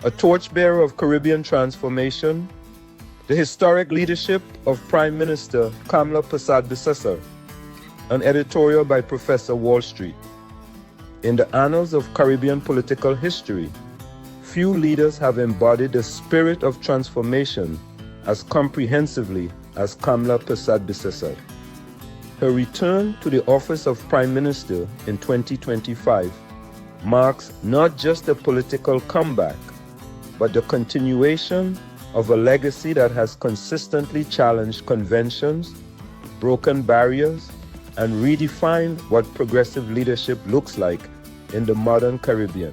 a torchbearer of Caribbean transformation, the historic leadership of Prime Minister Kamla Persad-Bissessar, an editorial by Professor Wall Street. In the annals of Caribbean political history, few leaders have embodied the spirit of transformation as comprehensively as Kamla Persad-Bissessar. Her return to the office of Prime Minister in 2025 marks not just a political comeback, but the continuation of a legacy that has consistently challenged conventions, broken barriers, and redefined what progressive leadership looks like in the modern Caribbean.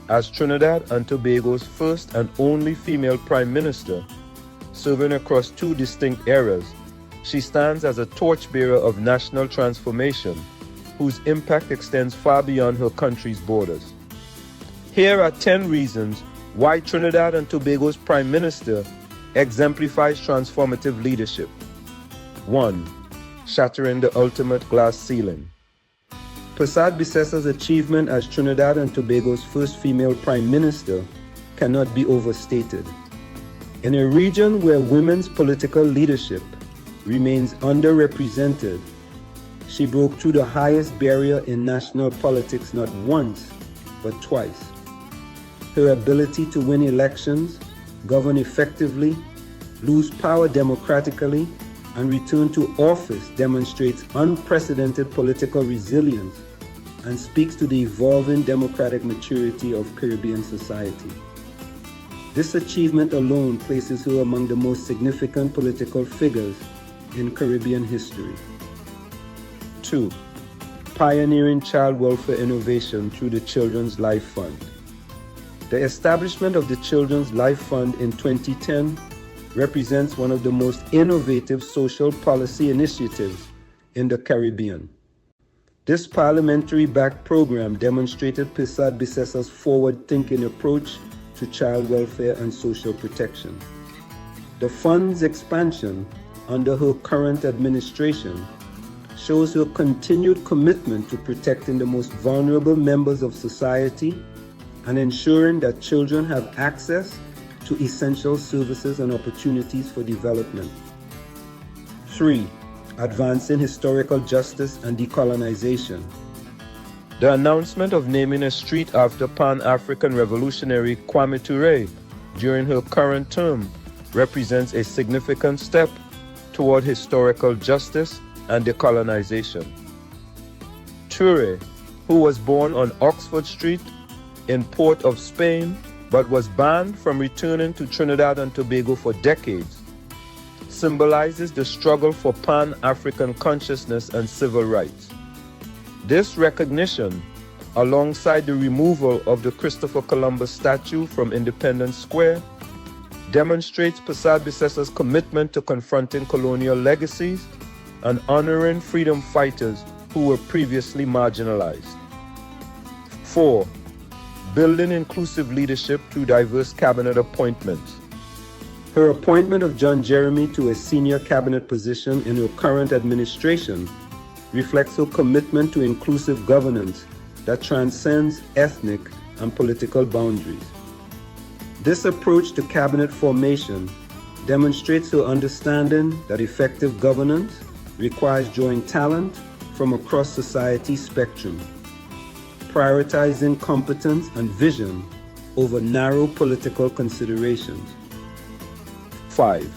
As Trinidad and Tobago's first and only female Prime Minister, serving across two distinct eras, she stands as a torchbearer of national transformation, whose impact extends far beyond her country's borders. Here are 10 reasons why Trinidad and Tobago's Prime Minister exemplifies transformative leadership. 1. Shattering the ultimate glass ceiling. Persad-Bissessar's achievement as Trinidad and Tobago's first female Prime Minister cannot be overstated. In a region where women's political leadership remains underrepresented, she broke through the highest barrier in national politics not once, but twice. Her ability to win elections, govern effectively, lose power democratically, and return to office demonstrates unprecedented political resilience and speaks to the evolving democratic maturity of Caribbean society. This achievement alone places her among the most significant political figures in Caribbean history. 2. Pioneering child welfare innovation through the Children's Life Fund. The establishment of the Children's Life Fund in 2010 represents one of the most innovative social policy initiatives in the Caribbean. This parliamentary-backed program demonstrated Persad-Bissessar's forward-thinking approach to child welfare and social protection. The fund's expansion under her current administration shows her continued commitment to protecting the most vulnerable members of society and ensuring that children have access to essential services and opportunities for development. 3. Advancing historical justice and decolonization. The announcement of naming a street after Pan-African revolutionary Kwame Ture during her current term represents a significant step toward historical justice and decolonization. Ture, who was born on Oxford Street in Port of Spain, but was banned from returning to Trinidad and Tobago for decades, symbolizes the struggle for Pan-African consciousness and civil rights. This recognition, alongside the removal of the Christopher Columbus statue from Independence Square, demonstrates Persad-Bissessar's commitment to confronting colonial legacies and honoring freedom fighters who were previously marginalized. 4. Building inclusive leadership through diverse cabinet appointments. Her appointment of John Jeremy to a senior cabinet position in her current administration reflects her commitment to inclusive governance that transcends ethnic and political boundaries. This approach to cabinet formation demonstrates her understanding that effective governance requires drawing talent from across society's spectrum, prioritizing competence and vision over narrow political considerations. 5.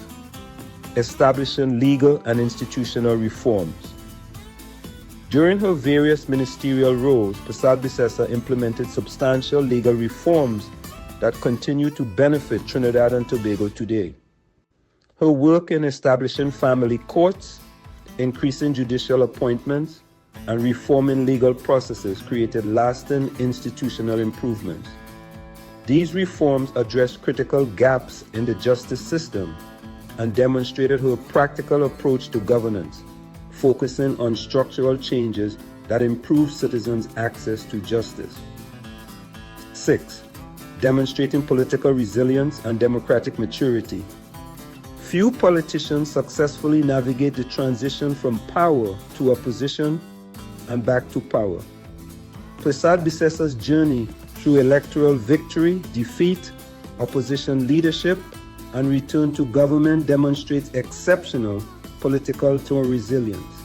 Establishing legal and institutional reforms. During her various ministerial roles, Persad-Bissessar implemented substantial legal reforms that continue to benefit Trinidad and Tobago today. Her work in establishing family courts, increasing judicial appointments, and reforming legal processes created lasting institutional improvements. These reforms addressed critical gaps in the justice system and demonstrated her practical approach to governance, focusing on structural changes that improve citizens' access to justice. 6. Demonstrating political resilience and democratic maturity. Few politicians successfully navigate the transition from power to opposition and back to power. Persad-Bissessar's journey through electoral victory, defeat, opposition leadership, and return to government demonstrates exceptional political resilience.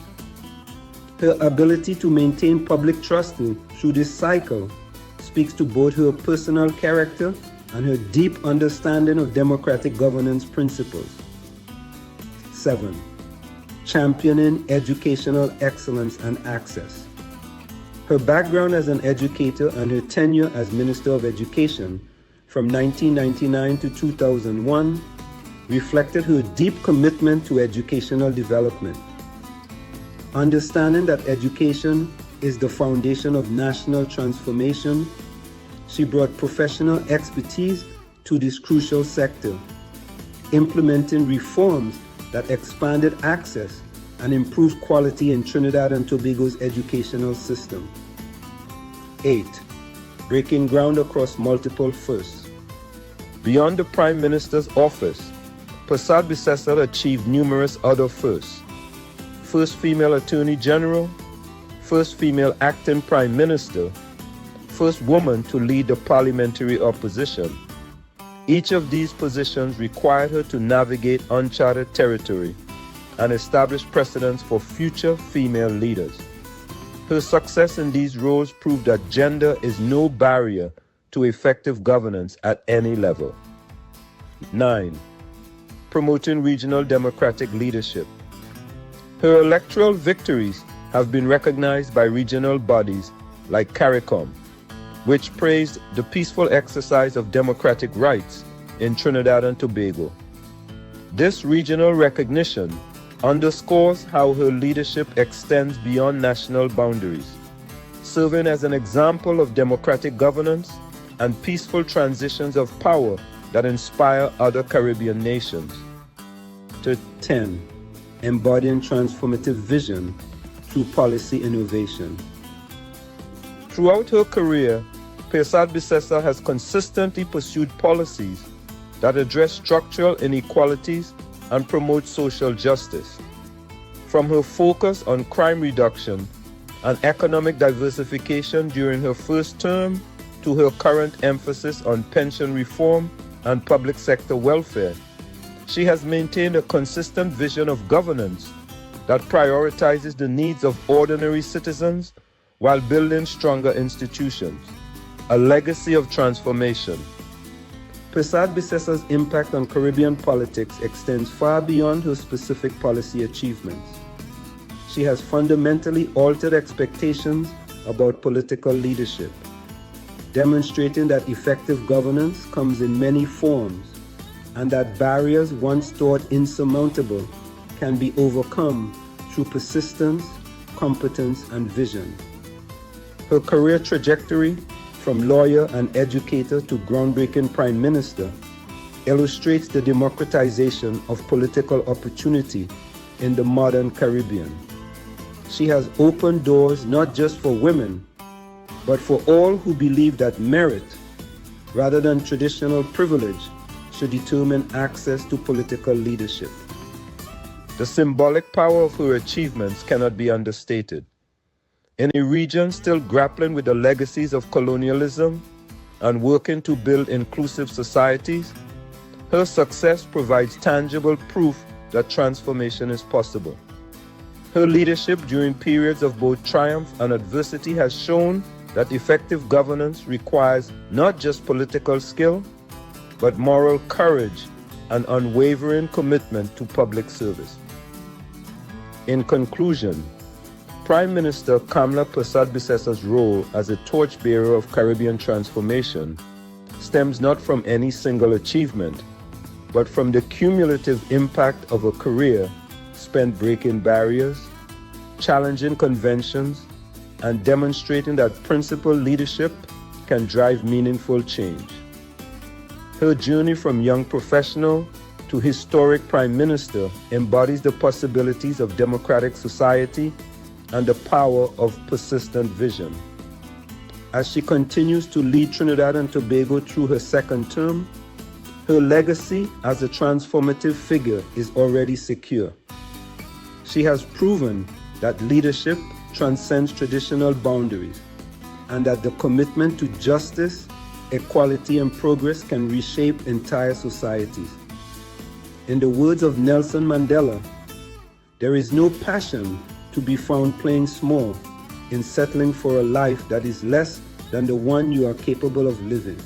Her ability to maintain public trust through this cycle speaks to both her personal character and her deep understanding of democratic governance principles. 7. Championing educational excellence and access. Her background as an educator and her tenure as Minister of Education from 1999 to 2001 reflected her deep commitment to educational development. Understanding that education is the foundation of national transformation, she brought professional expertise to this crucial sector, implementing reforms that expanded access and improved quality in Trinidad and Tobago's educational system. 8. Breaking ground across multiple firsts. Beyond the Prime Minister's office, Persad-Bissessar achieved numerous other firsts. First female Attorney General, first female acting Prime Minister, first woman to lead the parliamentary opposition. Each of these positions required her to navigate uncharted territory and establish precedents for future female leaders. Her success in these roles proved that gender is no barrier to effective governance at any level. 9. Promoting regional democratic leadership. Her electoral victories have been recognized by regional bodies like CARICOM, which praised the peaceful exercise of democratic rights in Trinidad and Tobago. This regional recognition underscores how her leadership extends beyond national boundaries, serving as an example of democratic governance and peaceful transitions of power that inspire other Caribbean nations. 10. Embodying transformative vision through policy innovation. Throughout her career, Persad-Bissessar has consistently pursued policies that address structural inequalities and promote social justice. From her focus on crime reduction and economic diversification during her first term to her current emphasis on pension reform and public sector welfare, she has maintained a consistent vision of governance that prioritizes the needs of ordinary citizens while building stronger institutions, a legacy of transformation. Persad-Bissessar's impact on Caribbean politics extends far beyond her specific policy achievements. She has fundamentally altered expectations about political leadership, demonstrating that effective governance comes in many forms and that barriers once thought insurmountable can be overcome through persistence, competence, and vision. Her career trajectory, from lawyer and educator to groundbreaking Prime Minister, illustrates the democratization of political opportunity in the modern Caribbean. She has opened doors not just for women, but for all who believe that merit, rather than traditional privilege, should determine access to political leadership. The symbolic power of her achievements cannot be understated. In a region still grappling with the legacies of colonialism and working to build inclusive societies, her success provides tangible proof that transformation is possible. Her leadership during periods of both triumph and adversity has shown that effective governance requires not just political skill, but moral courage and unwavering commitment to public service. In conclusion, Prime Minister Kamla Persad-Bissessar's role as a torchbearer of Caribbean transformation stems not from any single achievement, but from the cumulative impact of a career spent breaking barriers, challenging conventions, and demonstrating that principled leadership can drive meaningful change. Her journey from young professional to historic Prime Minister embodies the possibilities of democratic society and the power of persistent vision. As she continues to lead Trinidad and Tobago through her second term, her legacy as a transformative figure is already secure. She has proven that leadership transcends traditional boundaries, and that the commitment to justice, equality, and progress can reshape entire societies. In the words of Nelson Mandela, there is no passion to be found playing small in settling for a life that is less than the one you are capable of living.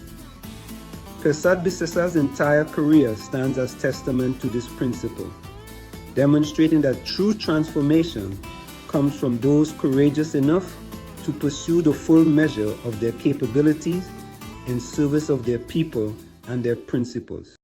Persad-Bissessar's entire career stands as testament to this principle, demonstrating that true transformation comes from those courageous enough to pursue the full measure of their capabilities in service of their people and their principles.